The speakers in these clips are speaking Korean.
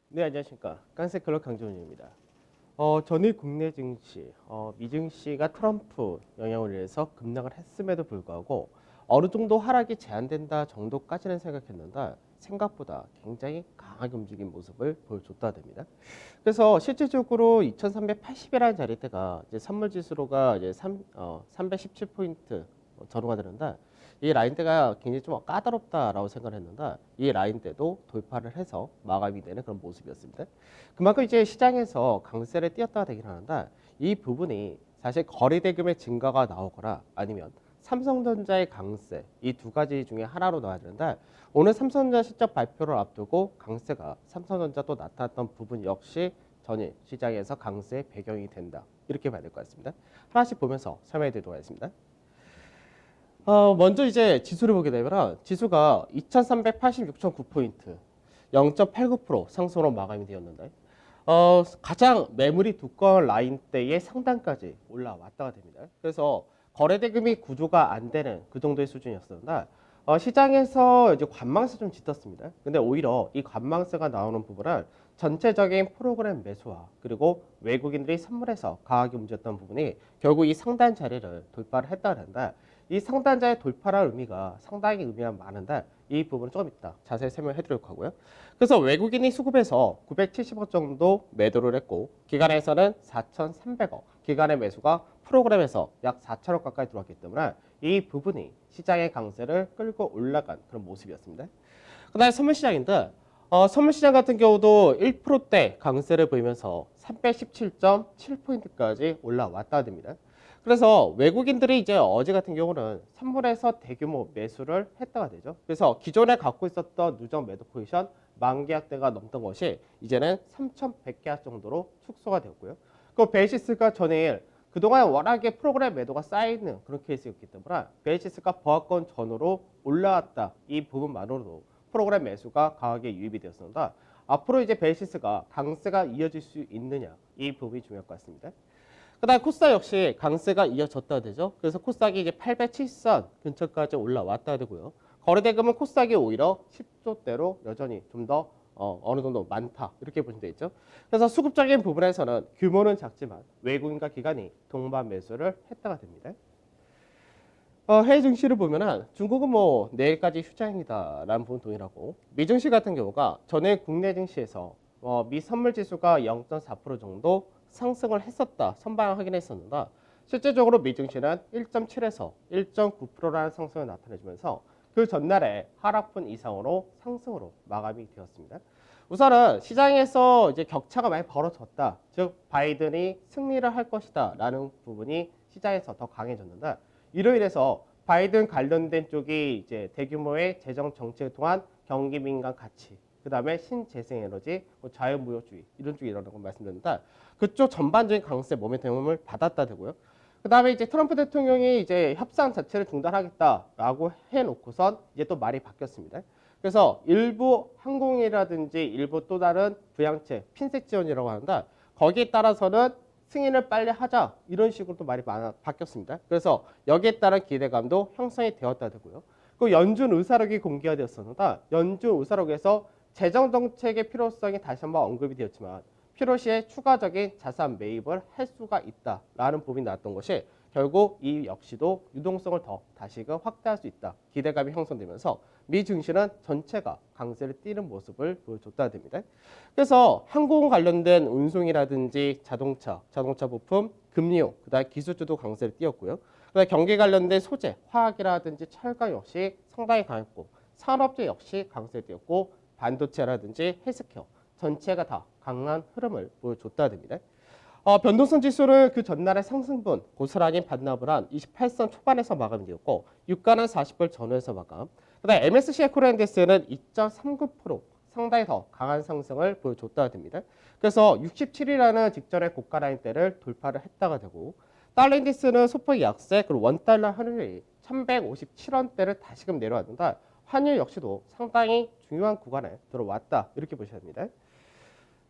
네, 안녕하십니까. 깐세클럽 강정훈입니다. 전일 국내 증시, 미증시가 트럼프 영향으로 인해서 급락을 했음에도 불구하고 어느 정도 하락이 제한된다 정도까지는 생각했는데 생각보다 굉장히 강하게 움직인 모습을 보여줬다 됩니다. 그래서 실질적으로 2380이라는 자리대가 이제 선물지수로가 이제 317포인트 전후가 되는데 이 라인대가 굉장히 좀 까다롭다라고 생각을 했는데 이 라인대도 돌파를 해서 마감이 되는 그런 모습이었습니다. 그만큼 이제 시장에서 강세를 띄었다가 되긴 하는데 이 부분이 사실 거래대금의 증가가 나오거나 아니면 삼성전자의 강세 이 두 가지 중에 하나로 나와야 되는데 오늘 삼성전자 실적 발표를 앞두고 강세가 삼성전자 또 나타났던 부분 역시 전일 시장에서 강세의 배경이 된다 이렇게 봐야 될 것 같습니다. 하나씩 보면서 설명해 드리도록 하겠습니다. 먼저 이제 지수를 보게 되면 지수가 2386.9포인트 0.89% 상승으로 마감이 되었는데 가장 매물이 두꺼운 라인대의 상단까지 올라왔다가 됩니다. 그래서 거래대금이 구조가 안 되는 그 정도의 수준이었었는데 시장에서 이제 관망세 좀 짙었습니다. 근데 오히려 이 관망세가 나오는 부분은 전체적인 프로그램 매수와 그리고 외국인들이 선물해서 강하게 움직였던 부분이 결국 이 상단 자리를 돌파를 했다는데 이 상단자의 돌파라는 의미가 상당히 의미가 많은데 이 부분은 조금 이따 자세히 설명해 드리려고 하고요. 그래서 외국인이 수급해서 970억 정도 매도를 했고 기관에서는 4,300억 기관의 매수가 프로그램에서 약 4천억 가까이 들어왔기 때문에 이 부분이 시장의 강세를 끌고 올라간 그런 모습이었습니다. 그 다음에 선물시장인데 선물시장 같은 경우도 1%대 강세를 보이면서 317.7포인트까지 올라왔다 됩니다. 그래서 외국인들이 이제 어제 같은 경우는 선물에서 대규모 매수를 했다가 되죠. 그래서 기존에 갖고 있었던 누적 매도 포지션 10,000계약대가 넘던 것이 이제는 3,100계약 정도로 축소가 되었고요. 그 베이시스가 전일 그동안 워낙에 프로그램 매도가 쌓이는 그런 케이스였기 때문에 베이시스가 보합권 전후로 올라왔다. 이 부분만으로도 프로그램 매수가 강하게 유입이 되었습니다. 앞으로 이제 베이시스가 강세가 이어질 수 있느냐 이 부분이 중요할 것 같습니다. 그다음 코스닥 역시 강세가 이어졌다 되죠. 그래서 코스닥이 이제 870선 근처까지 올라왔다 되고요. 거래대금은 코스닥이 오히려 10조대로 여전히 좀 더 어느 정도 많다 이렇게 보시면 되겠죠. 그래서 수급적인 부분에서는 규모는 작지만 외국인과 기관이 동반 매수를 했다가 됩니다. 해외 증시를 보면은 중국은 뭐 내일까지 휴장이다라는 부분 동일하고 미증시 같은 경우가 전일 국내 증시에서 미 선물 지수가 0.4% 정도 상승을 했었다 선방을 확인했었는데 실제적으로 미증시는 1.7에서 1.9%라는 상승을 나타내주면서 그 전날에 하락분 이상으로 상승으로 마감이 되었습니다. 우선은 시장에서 이제 격차가 많이 벌어졌다. 즉 바이든이 승리를 할 것이다라는 부분이 시장에서 더 강해졌는데 이로 인해서 바이든 관련된 쪽이 이제 대규모의 재정 정책을 통한 경기 민감 가치, 그 다음에 신재생에너지, 자유무역주의 이런 쪽이 일어나는 걸 말씀드렸는데 그쪽 전반적인 강세 모멘텀을 받았다 되고요. 그 다음에 이제 트럼프 대통령이 이제 협상 자체를 중단하겠다라고 해놓고선 이제 또 말이 바뀌었습니다. 그래서 일부 항공이라든지 일부 또 다른 부양책, 핀셋 지원이라고 하는데 거기에 따라서는 승인을 빨리 하자 이런 식으로 또 말이 바뀌었습니다. 그래서 여기에 따른 기대감도 형성이 되었다 되고요. 그 연준 의사록이 공개가 되었습니다. 연준 의사록에서 재정 정책의 필요성이 다시 한번 언급이 되었지만 필요시에 추가적인 자산 매입을 할 수가 있다라는 부분이 나왔던 것이 결국 이 역시도 유동성을 더 다시금 확대할 수 있다. 기대감이 형성되면서 미 증시는 전체가 강세를 띠는 모습을 보여줬다 됩니다. 그래서 항공 관련된 운송이라든지 자동차 부품, 금융, 그다음 기술주도 강세를 띄었고요. 그다음 경기 관련된 소재, 화학이라든지 철강 역시 상당히 강했고 산업재 역시 강세를 띄었고 반도체라든지 헬스케어 전체가 다 강한 흐름을 보여줬다 됩니다. 변동성 지수를 그 전날의 상승분 고스란히 반납을 한 28선 초반에서 마감이 되었고 유가는 40불 전후에서 마감. 그다음 MSCI 코리아인덱스는 2.39% 상당히 더 강한 상승을 보여줬다 됩니다. 그래서 67이라는 직전의 고가 라인대를 돌파를 했다가 되고 달러 인덱스는 소폭 약세 그리고 원달러 환율이 1157원대를 다시금 내려왔는데 환율 역시도 상당히 중요한 구간에 들어왔다 이렇게 보셔야 됩니다.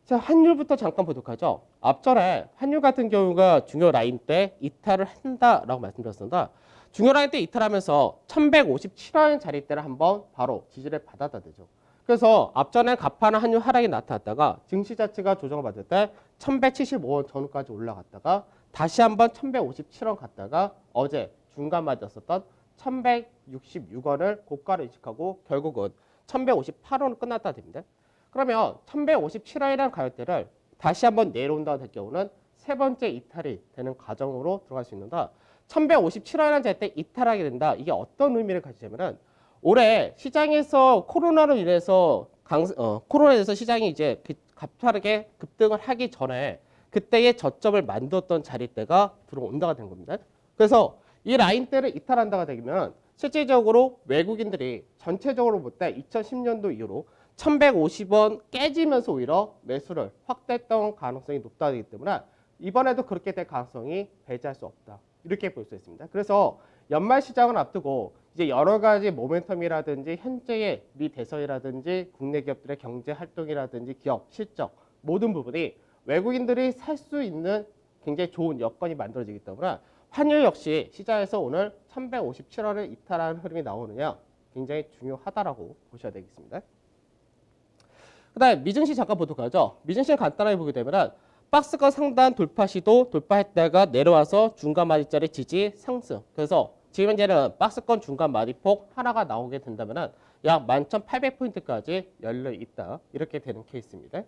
자, 환율부터 잠깐 보도록 하죠. 앞전에 환율 같은 경우가 중요 라인 때 이탈을 한다라고 말씀드렸습니다. 중요 라인 때 이탈하면서 1157원 자리대를 한번 바로 지지를 받았다 되죠. 그래서 앞전에 가파른 환율 하락이 나타났다가 증시 자체가 조정을 받을 때 1175원 전후까지 올라갔다가 다시 한번 1157원 갔다가 어제 중간 맞았었던 1166원을 고가를 인식하고 결국은 1158원으로 끝났다 됩니다. 그러면 1157원이라는 가격대를 다시 한번 내려온다 될 경우는 세 번째 이탈이 되는 과정으로 들어갈 수 있는데 1157원이라는 자리대 이탈하게 된다. 이게 어떤 의미를 가지냐면은 올해 시장에서 코로나로 인해서 코로나에 대해서 시장이 이제 가파르게 급등을 하기 전에 그때의 저점을 만들었던 자리대가 들어온다가 된 겁니다. 그래서 이 라인대를 이탈한다가 되면 실질적으로 외국인들이 전체적으로 볼 때 2010년도 이후로 1150원 깨지면서 오히려 매수를 확대했던 가능성이 높다기 때문에 이번에도 그렇게 될 가능성이 배제할 수 없다. 이렇게 볼 수 있습니다. 그래서 연말 시장을 앞두고 이제 여러 가지 모멘텀이라든지 현재의 미 대선이라든지 국내 기업들의 경제 활동이라든지 기업 실적 모든 부분이 외국인들이 살 수 있는 굉장히 좋은 여건이 만들어지기 때문에 환율 역시 시장에서 오늘 1157원을 이탈하는 흐름이 나오느냐 굉장히 중요하다라고 보셔야 되겠습니다. 그 다음에 미증시 잠깐 보도록 하죠. 미증시를 간단하게 보게 되면 박스권 상단 돌파 시도 돌파했다가 내려와서 중간 마디짜리 지지 상승. 그래서 지금 현재는 박스권 중간 마디폭 하나가 나오게 된다면 약 11,800포인트까지 열려 있다. 이렇게 되는 케이스입니다.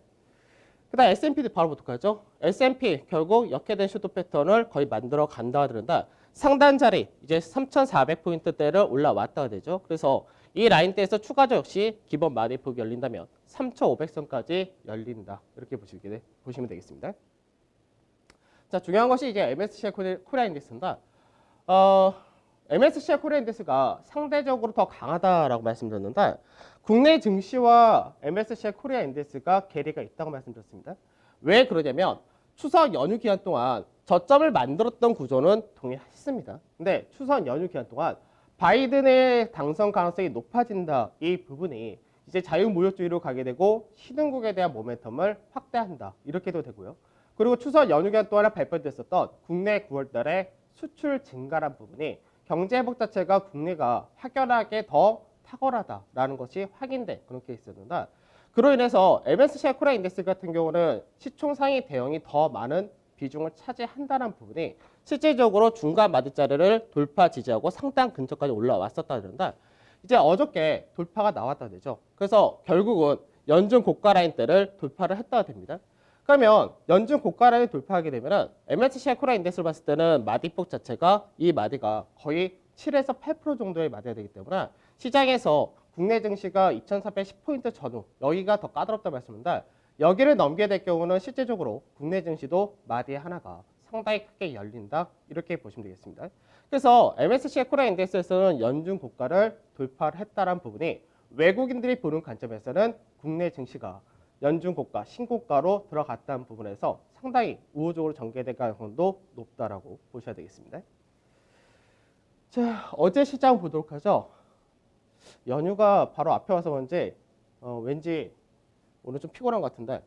그 다음 S&P도 바로 보도록 하죠. S&P 결국 역회된 슈도 패턴을 거의 만들어 간다가 되는데 상단 자리 이제 3,400포인트대를 올라왔다가 되죠. 그래서 이 라인대에서 추가적 역시 기본 마디폭이 열린다면 3,500선까지 열린다. 이렇게 보시면 되겠습니다. 자, 중요한 것이 이제 MSCI 코리아 인덱스입니다. MSCI 코리아 인덱스가 상대적으로 더 강하다라고 말씀드렸는데 국내 증시와 MSCI 코리아 인덱스가 괴리가 있다고 말씀드렸습니다. 왜 그러냐면 추석 연휴 기간 동안 저점을 만들었던 구조는 동일했습니다. 근데 추석 연휴 기간 동안 바이든의 당선 가능성이 높아진다. 이 부분이 이제 자유무역주의로 가게 되고 신흥국에 대한 모멘텀을 확대한다. 이렇게도 되고요. 그리고 추석 연휴 기간 동안에 발표됐었던 국내 9월 달에 수출 증가란 부분이 경제 회복 자체가 국내가 확연하게 더 탁월하다라는 것이 확인된 그런 케이스였는데 그로 인해서 MSCI 코리아 인덱스 같은 경우는 시총 상위 대형이 더 많은 비중을 차지한다는 부분이 실질적으로 중간 마디자리를 돌파 지지하고 상당 근처까지 올라왔었다 그런데 이제 어저께 돌파가 나왔다 되죠. 그래서 결국은 연중 고가 라인대를 돌파를 했다가 됩니다. 그러면 연중 고가 라인 돌파하게 되면 MSCI 코리아 인덱스를 봤을 때는 마디폭 자체가 이 마디가 거의 7에서 8% 정도의 마디가 되기 때문에 시장에서 국내 증시가 2410포인트 전후 여기가 더 까다롭다 말씀인데 여기를 넘게 될 경우는 실제적으로 국내 증시도 마디 하나가 상당히 크게 열린다 이렇게 보시면 되겠습니다. 그래서 MSCI 코리아 인덱스에서는 연중 고가를 돌파를 했다는 부분이 외국인들이 보는 관점에서는 국내 증시가 연중 고가, 신고가로 들어갔다는 부분에서 상당히 우호적으로 전개될 가능성도 높다라고 보셔야 되겠습니다. 자, 어제 시장 보도록 하죠. 연휴가 바로 앞에 와서 그런지 왠지 오늘 좀 피곤한 것 같은데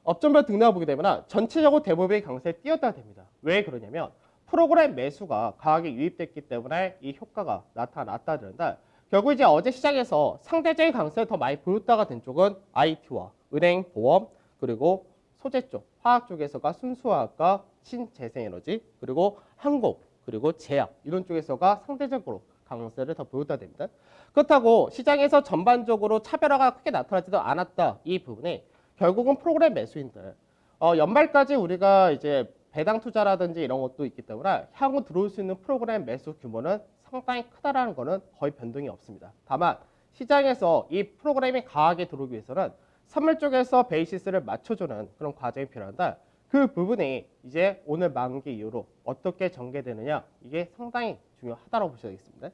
업종별 등락을 보게 되면 전체적으로 대부분의 강세에 뛰었다가 됩니다. 왜 그러냐면 프로그램 매수가 강하게 유입됐기 때문에 이 효과가 나타났다 그런데 결국 이제 어제 시장에서 상대적인 강세를 더 많이 보였다가 된 쪽은 IT와 은행, 보험, 그리고 소재 쪽, 화학 쪽에서가 순수화학과 신재생에너지, 그리고 항공, 그리고 제약 이런 쪽에서가 상대적으로 강세를 더 보였다 됩니다. 그렇다고 시장에서 전반적으로 차별화가 크게 나타나지도 않았다. 이 부분이 결국은 프로그램 매수인들 연말까지 우리가 이제 배당 투자라든지 이런 것도 있기 때문에 향후 들어올 수 있는 프로그램 매수 규모는 상당히 크다라는 것은 거의 변동이 없습니다. 다만 시장에서 이 프로그램이 강하게 들어오기 위해서는 선물 쪽에서 베이시스를 맞춰주는 그런 과정이 필요한데 그 부분이 이제 오늘 만기 이후로 어떻게 전개되느냐 이게 상당히 중요하다고 보셔야겠습니다.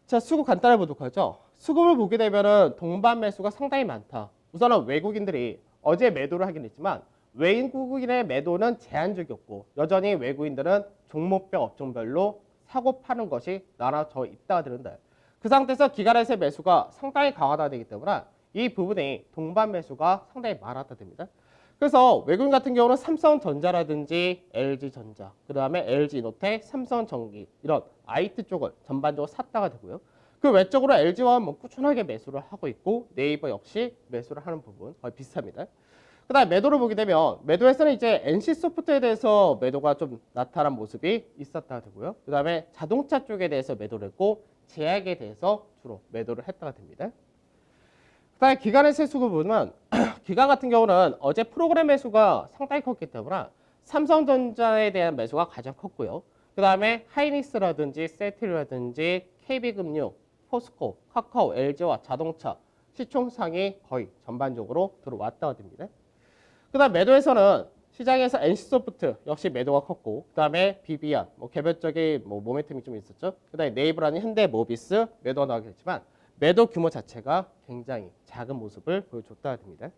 자, 수급 간단히 보도록 하죠. 수급을 보게 되면은 동반 매수가 상당히 많다. 우선은 외국인들이 어제 매도를 하긴 했지만 외국인의 매도는 제한적이었고 여전히 외국인들은 종목별 업종별로 사고 파는 것이 나눠져 있다가 되는데 그 상태에서 기관에서의 매수가 상당히 강화되기 때문에 이 부분에 동반 매수가 상당히 많았다 됩니다. 그래서 외국인 같은 경우는 삼성전자라든지 LG전자, 그 다음에 LG이노텍, 삼성전기 이런 IT 쪽을 전반적으로 샀다가 되고요. 그 외적으로 LG와 뭐 꾸준하게 매수를 하고 있고 네이버 역시 매수를 하는 부분 거의 비슷합니다. 그 다음에 매도를 보게 되면 매도에서는 이제 NC소프트에 대해서 매도가 좀 나타난 모습이 있었다 되고요. 그 다음에 자동차 쪽에 대해서 매도를 했고 제약에 대해서 주로 매도를 했다가 됩니다. 그 다음에 기간의 세수를 보면 기간 같은 경우는 어제 프로그램 매수가 상당히 컸기 때문에 삼성전자에 대한 매수가 가장 컸고요. 그 다음에 하이닉스라든지 세트라든지 KB금융, 포스코, 카카오, LG와 자동차 시총상이 거의 전반적으로 들어왔다가 됩니다. 그 다음 매도에서는 시장에서 NC소프트 역시 매도가 컸고 그 다음에 비비안, 개별적인 모멘텀이 좀 있었죠. 그 다음에 네이버라는 현대모비스 매도가 나오게 됐지만 매도 규모 자체가 굉장히 작은 모습을 보여줬다 됩니다.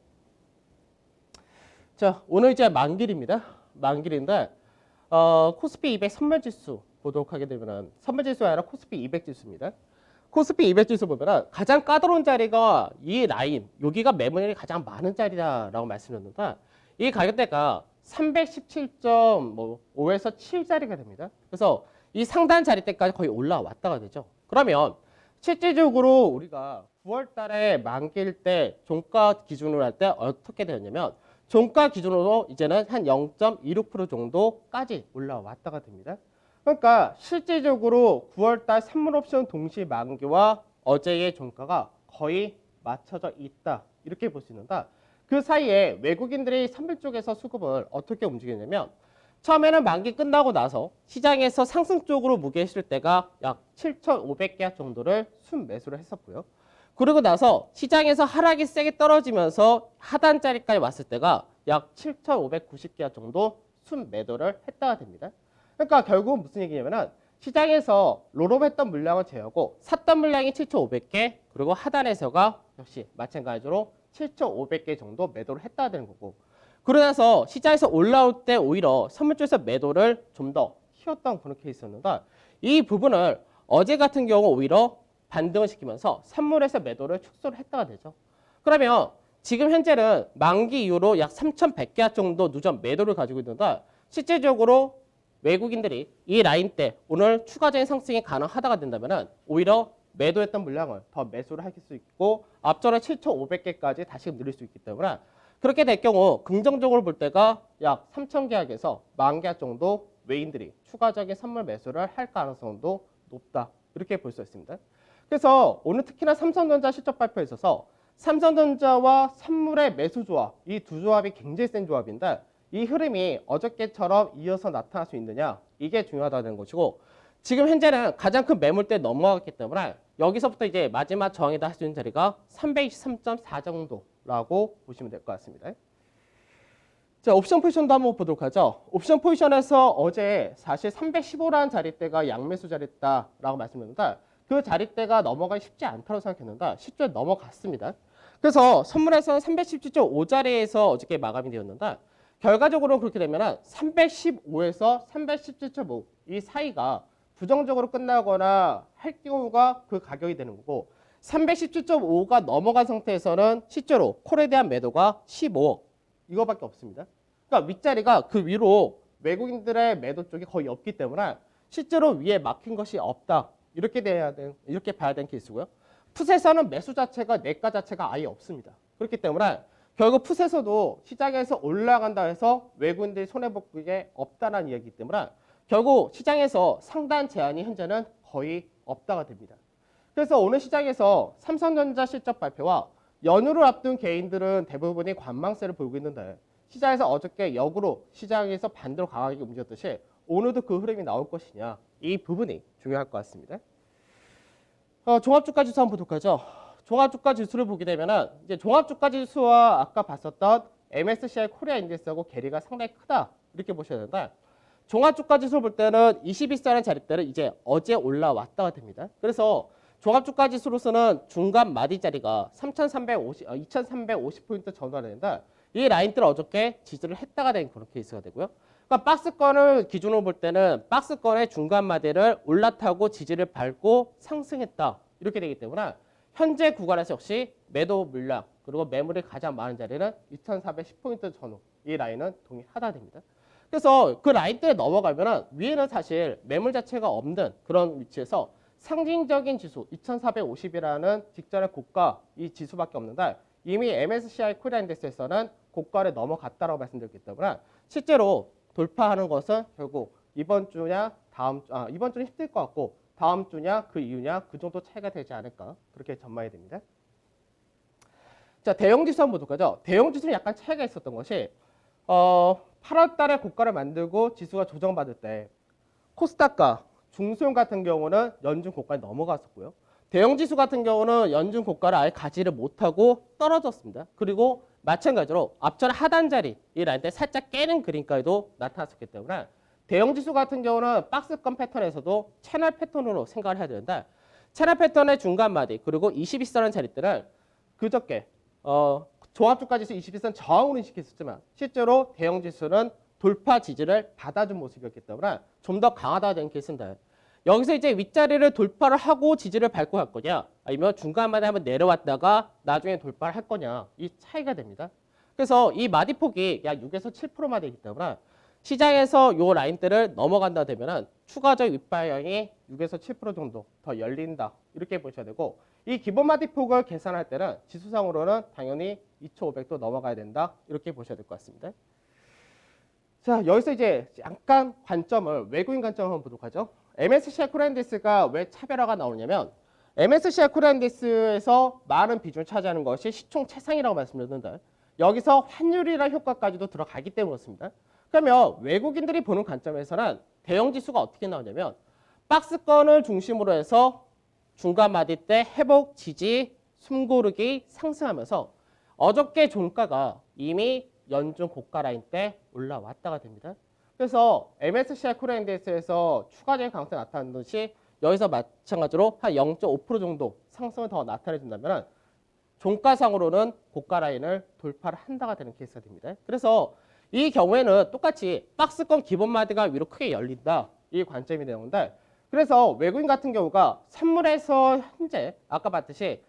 자, 오늘 이제 만길입니다. 만길인데 코스피 200 선물지수 보도록 하게 되면은 선물지수가 아니라 코스피 200 지수입니다. 코스피 200 지수 보면은 가장 까다로운 자리가 이 라인, 여기가 매물이 가장 많은 자리다라고 말씀드렸는데 이 가격대가 317.5에서 7자리가 됩니다. 그래서 이 상단 자리대까지 거의 올라왔다가 되죠. 그러면 실질적으로 우리가 9월 달에 만기일 때 종가 기준으로 할 때 어떻게 되었냐면 종가 기준으로 이제는 한 0.26% 정도까지 올라왔다가 됩니다. 그러니까 실질적으로 9월 달 선물 옵션 동시 만기와 어제의 종가가 거의 맞춰져 있다. 이렇게 볼 수 있는데 그 사이에 외국인들이 선물 쪽에서 수급을 어떻게 움직이냐면 처음에는 만기 끝나고 나서 시장에서 상승 쪽으로 무게했을 때가 약 7,500계약 정도를 순매수를 했었고요. 그러고 나서 시장에서 하락이 세게 떨어지면서 하단자리까지 왔을 때가 약 7,590계약 정도 순매도를 했다가 됩니다. 그러니까 결국은 무슨 얘기냐면은 시장에서 롤업했던 물량을 제하고 샀던 물량이 7,500개 그리고 하단에서가 역시 마찬가지로 7,500개 정도 매도를 했다가 되는 거고 그러나서 시장에서 올라올 때 오히려 선물 쪽에서 매도를 좀 더 키웠던 그런 케이스였는데 이 부분을 어제 같은 경우 오히려 반등을 시키면서 선물에서 매도를 축소를 했다가 되죠. 그러면 지금 현재는 만기 이후로 약 3,100개 정도 누적 매도를 가지고 있는데 실질적으로 외국인들이 이 라인 때 오늘 추가적인 상승이 가능하다가 된다면 오히려 매도했던 물량을 더 매수를 할 수 있고 앞전에 7,500개까지 다시 늘릴 수 있기 때문에 그렇게 될 경우 긍정적으로 볼 때가 약 3,000계약에서 10,000계약 정도 외인들이 추가적인 선물 매수를 할 가능성도 높다. 이렇게 볼 수 있습니다. 그래서 오늘 특히나 삼성전자 실적 발표에 있어서 삼성전자와 선물의 매수 조합, 이 두 조합이 굉장히 센 조합인데 이 흐름이 어저께처럼 이어서 나타날 수 있느냐 이게 중요하다는 것이고 지금 현재는 가장 큰 매물대 넘어갔기 때문에 여기서부터 이제 마지막 저항이다 할 수 있는 자리가 323.4 정도라고 보시면 될 것 같습니다. 자, 옵션 포지션도 한번 보도록 하죠. 옵션 포지션에서 어제 사실 315라는 자리대가 양매수 자리다라고 말씀드렸는데 그 자리대가 넘어가기 쉽지 않다고 생각했는데 실제 넘어갔습니다. 그래서 선물에서는 317.5자리에서 어저께 마감이 되었는데 결과적으로 그렇게 되면 315에서 317.5 이 사이가 부정적으로 끝나거나 할 경우가 그 가격이 되는 거고 317.5가 넘어간 상태에서는 실제로 콜에 대한 매도가 15억 이거밖에 없습니다. 그러니까 윗자리가 그 위로 외국인들의 매도 쪽이 거의 없기 때문에 실제로 위에 막힌 것이 없다. 이렇게 봐야 되는 케이스고요. 풋에서는 매수 자체가 내가 자체가 아예 없습니다. 그렇기 때문에 결국 풋에서도 시장에서 올라간다 해서 외국인들이 손해볼 게 없다는 이야기이기 때문에 결국 시장에서 상단 제한이 현재는 거의 없다가 됩니다. 그래서 오늘 시장에서 삼성전자 실적 발표와 연휴를 앞둔 개인들은 대부분이 관망세를 보이고 있는데 시장에서 어저께 역으로 시장에서 반대로 강하게 움직였듯이 오늘도 그 흐름이 나올 것이냐 이 부분이 중요할 것 같습니다. 종합주가 지수 한번 보도록 하죠. 종합주가 지수를 보게 되면은 이제 종합주가 지수와 아까 봤었던 MSCI 코리아 인덱스하고 괴리가 상당히 크다 이렇게 보셔야 되는데 종합주가 지수를 볼 때는 21사라는 자리대를 이제 어제 올라왔다가 됩니다. 그래서 종합주가 지수로서는 중간 마디 자리가 2,350포인트 전환되는데 이 라인들을 어저께 지지를 했다가 된 그런 케이스가 되고요. 그러니까 박스권을 기준으로 볼 때는 박스권의 중간 마디를 올라타고 지지를 밟고 상승했다 이렇게 되기 때문에 현재 구간에서 역시 매도 물량 그리고 매물이 가장 많은 자리는 2410포인트 전후 이 라인은 동일하다 됩니다. 그래서 그 라인대에 넘어가면은 위에는 사실 매물 자체가 없는 그런 위치에서 상징적인 지수 2450이라는 직전의 고가 이 지수밖에 없는데 이미 MSCI 코리아 인덱스에서는 고가를 넘어갔다라고 말씀드렸기 때문에 실제로 돌파하는 것은 결국 이번 주냐 이번 주는 힘들 것 같고 다음 주냐 그 이후냐 그 정도 차이가 되지 않을까 그렇게 전망이 됩니다. 자, 대형 지수 한번 볼까요? 대형 지수는 약간 차이가 있었던 것이 8월 달에 고가를 만들고 지수가 조정받을 때 코스닥과 중소형 같은 경우는 연중 고가에 넘어갔었고요. 대형 지수 같은 경우는 연중 고가를 아예 가지를 못하고 떨어졌습니다. 그리고 마찬가지로 앞전 하단 자리 이 라인 때 살짝 깨는 그림까지도 나타났었기 때문에 대형 지수 같은 경우는 박스권 패턴에서도 채널 패턴으로 생각을 해야 되는데 채널 패턴의 중간 마디 그리고 21선의 자리들은 그저께 종합주가지수 21선 저항으로 인식했었지만 실제로 대형 지수는 돌파 지지를 받아준 모습이었기 때문에 좀 더 강하다 된 케이스인데 여기서 이제 윗자리를 돌파를 하고 지지를 밟고 갈 거냐 아니면 중간마다 한번 내려왔다가 나중에 돌파를 할 거냐 이 차이가 됩니다. 그래서 이 마디폭이 약 6에서 7%만 되기 때문에 시장에서 요 라인대를 넘어간다 되면은 추가적 윗방향이 6에서 7% 정도 더 열린다 이렇게 보셔야 되고 이 기본 마디폭을 계산할 때는 지수상으로는 당연히 2,500도 넘어가야 된다 이렇게 보셔야 될 것 같습니다. 자, 여기서 이제 약간 관점을 외국인 관점을 한번 보도록 하죠. MSCI 코리아 인덱스가 왜 차별화가 나오냐면 MSCI 코리아 인덱스에서 많은 비중을 차지하는 것이 시총 최상이라고 말씀드렸는데 여기서 환율이라는 효과까지도 들어가기 때문에 그렇습니다. 그러면 외국인들이 보는 관점에서는 대형 지수가 어떻게 나오냐면 박스권을 중심으로 해서 중간 마디 때 회복, 지지, 숨고르기 상승하면서 어저께 종가가 이미 연중 고가 라인 때 올라왔다가 됩니다. 그래서 MSCI 코리아 인덱스에서 추가적인 강세가 나타나는 듯이 여기서 마찬가지로 한 0.5% 정도 상승을 더 나타내준다면 종가상으로는 고가 라인을 돌파를 한다가 되는 케이스가 됩니다. 그래서 이 경우에는 똑같이 박스권 기본 마디가 위로 크게 열린다 이 관점이 되는 건데 그래서 외국인 같은 경우가 선물에서 현재 아까 봤듯이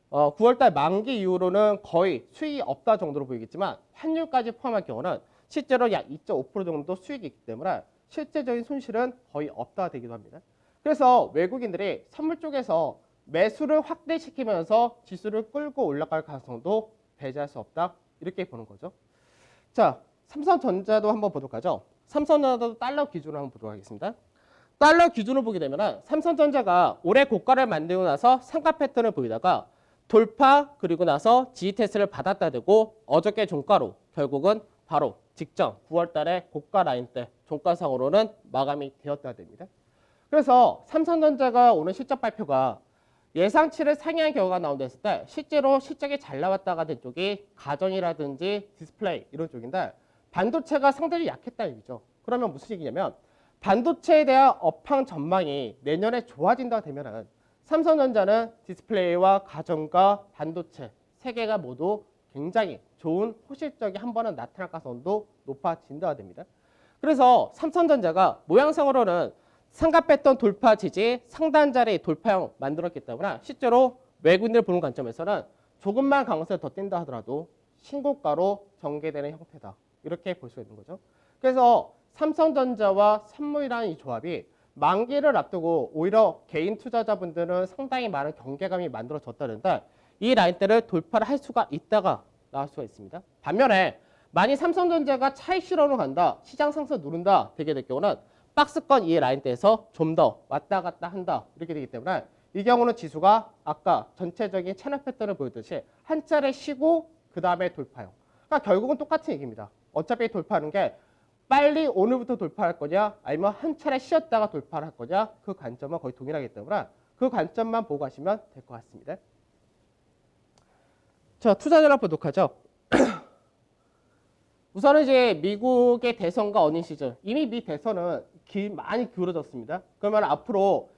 9월달 만기 이후로는 거의 수익이 없다 정도로 보이겠지만 환율까지 포함할 경우는 실제로 약 2.5% 정도 수익이 있기 때문에 실제적인 손실은 거의 없다 되기도 합니다. 그래서 외국인들이 선물 쪽에서 매수를 확대시키면서 지수를 끌고 올라갈 가능성도 배제할 수 없다 이렇게 보는 거죠. 자, 삼성전자도 한번 보도록 하죠. 삼성전자도 달러 기준으로 한번 보도록 하겠습니다. 달러 기준으로 보게 되면 삼성전자가 올해 고가를 만들고 나서 상가 패턴을 보이다가 돌파 그리고 나서 지지 테스트를 받았다 되고 어저께 종가로 결국은 바로 직전 9월 달에 고가 라인 때 종가상으로는 마감이 되었다 됩니다. 그래서 삼성전자가 오늘 실적 발표가 예상치를 상회한 결과가 나온다 했을 때 실제로 실적이 잘 나왔다가 된 쪽이 가전이라든지 디스플레이 이런 쪽인데 반도체가 상당히 약했다는 얘기죠. 그러면 무슨 얘기냐면 반도체에 대한 업황 전망이 내년에 좋아진다 되면은 삼성전자는 디스플레이와 가전과 반도체 세 개가 모두 굉장히 좋은 호실적이 한 번은 나타날 가능성도 높아진다가 됩니다. 그래서 삼성전자가 모양상으로는 상가 뺐던 돌파 지지 상단 자리 돌파형 만들었기 때문에 실제로 외국인들 보는 관점에서는 조금만 강세를 더 뛴다 하더라도 신고가로 전개되는 형태다. 이렇게 볼 수 있는 거죠. 그래서 삼성전자와 선물이라는 이 조합이 만기를 앞두고 오히려 개인 투자자분들은 상당히 많은 경계감이 만들어졌다는데 이 라인대를 돌파를 할 수가 있다가 나올 수가 있습니다. 반면에 만약 삼성전자가 차익 실현으로 간다, 시장 상승 누른다 되게 될 경우는 박스권 이 라인대에서 좀 더 왔다 갔다 한다 이렇게 되기 때문에 이 경우는 지수가 아까 전체적인 채널 패턴을 보였듯이 한 차례 쉬고 그 다음에 돌파형. 그러니까 결국은 똑같은 얘기입니다. 어차피 돌파하는 게 빨리 오늘부터 돌파할 거냐 아니면 한 차례 쉬었다가 돌파를 할 거냐 그 관점은 거의 동일하기 때문에 그 관점만 보고 가시면 될 것 같습니다. 자, 투자전략 보도록 하죠. 우선은 이제 미국의 대선과 어닝 시즌 이미 미 대선은 많이 기울어졌습니다. 그러면 앞으로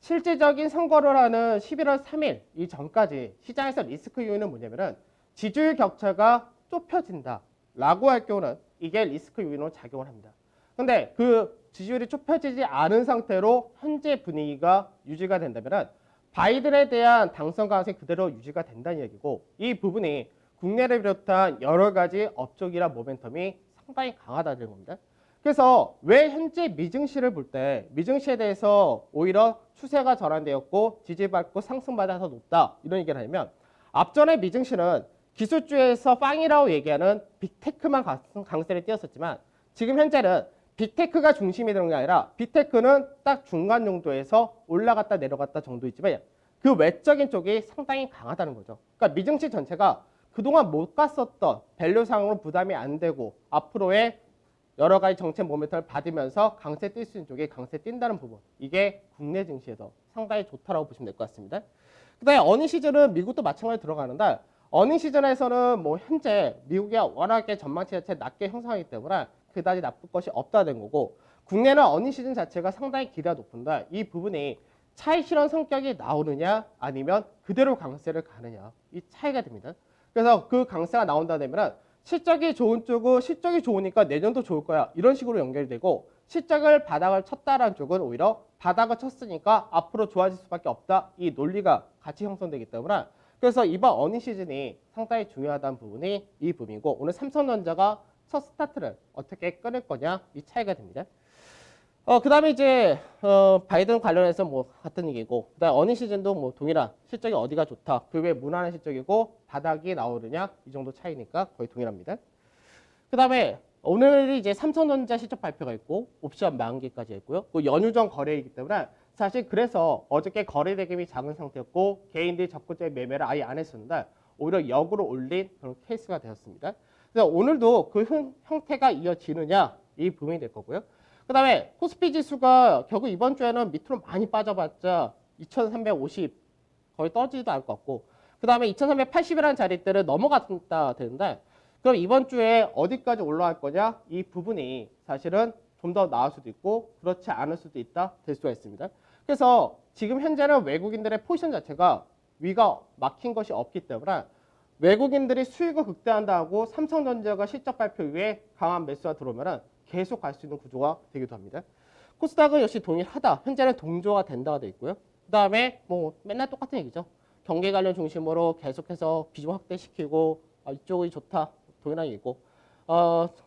실질적인 선거를 하는 11월 3일 이 전까지 시장에서 리스크 요인은 뭐냐면은 지지율 격차가 좁혀진다 라고 할 경우는 이게 리스크 요인으로 작용을 합니다. 근데 그 지지율이 좁혀지지 않은 상태로 현재 분위기가 유지가 된다면은 바이든에 대한 당선 가능성이 그대로 유지가 된다는 얘기고 이 부분이 국내를 비롯한 여러 가지 업종이나 모멘텀이 상당히 강하다는 겁니다. 그래서 왜 현재 미증시를 볼 때 미증시에 대해서 오히려 추세가 전환되었고 지지받고 상승받아서 높다 이런 얘기를 하면 앞전에 미증시는 기술주에서 빵이라고 얘기하는 빅테크만 강세를 띄었었지만 지금 현재는 빅테크가 중심이 되는 게 아니라 빅테크는 딱 중간 정도에서 올라갔다 내려갔다 정도이지만 그 외적인 쪽이 상당히 강하다는 거죠. 그러니까 미증시 전체가 그동안 못 갔었던 밸류상으로 부담이 안 되고 앞으로의 여러 가지 정책 모멘텀을 받으면서 강세 뛸 수 있는 쪽이 강세 뛴다는 부분. 이게 국내 증시에서 상당히 좋다라고 보시면 될 것 같습니다. 그다음에 어닝 시즌은 미국도 마찬가지로 들어가는데 어닝 시즌에서는 뭐 현재 미국이 워낙에 전망치 자체 낮게 형성하기 때문에 그다지 나쁠 것이 없다는 거고 국내는 어닝 시즌 자체가 상당히 기대가 높은데 이 부분이 차익 실현 성격이 나오느냐 아니면 그대로 강세를 가느냐 이 차이가 됩니다. 그래서 그 강세가 나온다 되면 실적이 좋은 쪽은 실적이 좋으니까 내년도 좋을 거야 이런 식으로 연결이 되고 실적을 바닥을 쳤다라는 쪽은 오히려 바닥을 쳤으니까 앞으로 좋아질 수밖에 없다 이 논리가 같이 형성되기 때문에 그래서 이번 어닝 시즌이 상당히 중요하다는 부분이 이 부분이고 오늘 삼성전자가 첫 스타트를 어떻게 끊을 거냐 이 차이가 됩니다. 그 다음에 이제 바이든 관련해서 뭐 같은 얘기고 그다음 어닝 시즌도 뭐 동일한 실적이 어디가 좋다 그 외에 무난한 실적이고 바닥이 나오느냐 이 정도 차이니까 거의 동일합니다. 그 다음에 오늘이 이제 삼성전자 실적 발표가 있고 옵션 만기까지 있고요. 또 연휴 전 거래이기 때문에 사실 그래서 어저께 거래 대금이 작은 상태였고 개인들이 적극적인 매매를 아예 안 했었는데 오히려 역으로 올린 그런 케이스가 되었습니다. 그래서 오늘도 그 형태가 이어지느냐 이 부분이 될 거고요. 그 다음에 코스피 지수가 결국 이번 주에는 밑으로 많이 빠져봤자 2350 거의 떠지지도 않을 것 같고 그 다음에 2380이라는 자리대를 넘어갔다 되는데 그럼 이번 주에 어디까지 올라갈 거냐 이 부분이 사실은 좀 더 나을 수도 있고 그렇지 않을 수도 있다 될 수가 있습니다. 그래서 지금 현재는 외국인들의 포지션 자체가 위가 막힌 것이 없기 때문에 외국인들이 수익을 극대화한다고 삼성전자가 실적 발표 이후에 강한 매수가 들어오면 계속 갈 수 있는 구조가 되기도 합니다. 코스닥은 역시 동일하다. 현재는 동조가 된다가 돼 있고요. 그 다음에 뭐 맨날 똑같은 얘기죠. 경기 관련 중심으로 계속해서 비중 확대시키고 이쪽이 좋다. 동일한 얘기고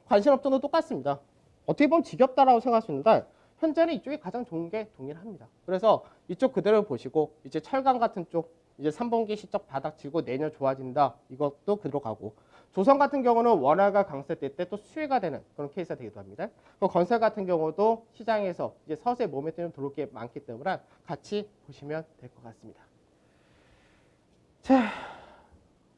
관심 업종도 똑같습니다. 어떻게 보면 지겹다라고 생각할 수 있는데 현재는 이쪽이 가장 좋은 게 동일합니다. 그래서 이쪽 그대로 보시고 이제 철강 같은 쪽 이제 3분기 실적 바닥치고 내년 좋아진다. 이것도 그대로 가고 조선 같은 경우는 원화가 강세될 때 또 수혜가 되는 그런 케이스가 되기도 합니다. 건설 같은 경우도 시장에서 이제 서서히 모멘텀이 들어올 게 많기 때문에 같이 보시면 될 것 같습니다. 자,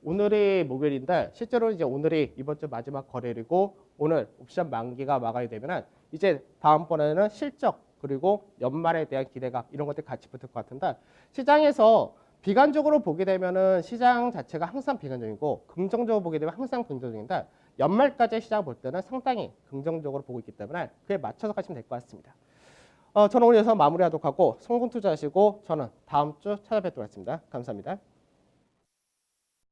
오늘이 목요일인데 실제로 이제 오늘이 이번 주 마지막 거래일이고 오늘 옵션 만기가 마감이 되면은 이제 다음번에는 실적 그리고 연말에 대한 기대감 이런 것들 같이 붙을 것 같은데 시장에서 비관적으로 보게 되면은 시장 자체가 항상 비관적이고 긍정적으로 보게 되면 항상 긍정적인데 연말까지 시장 볼 때는 상당히 긍정적으로 보고 있기 때문에 그에 맞춰서 가시면 될 것 같습니다. 저는 오늘 여기서 마무리하도록 하고 성공 투자하시고 저는 다음 주 찾아뵙도록 하겠습니다. 감사합니다.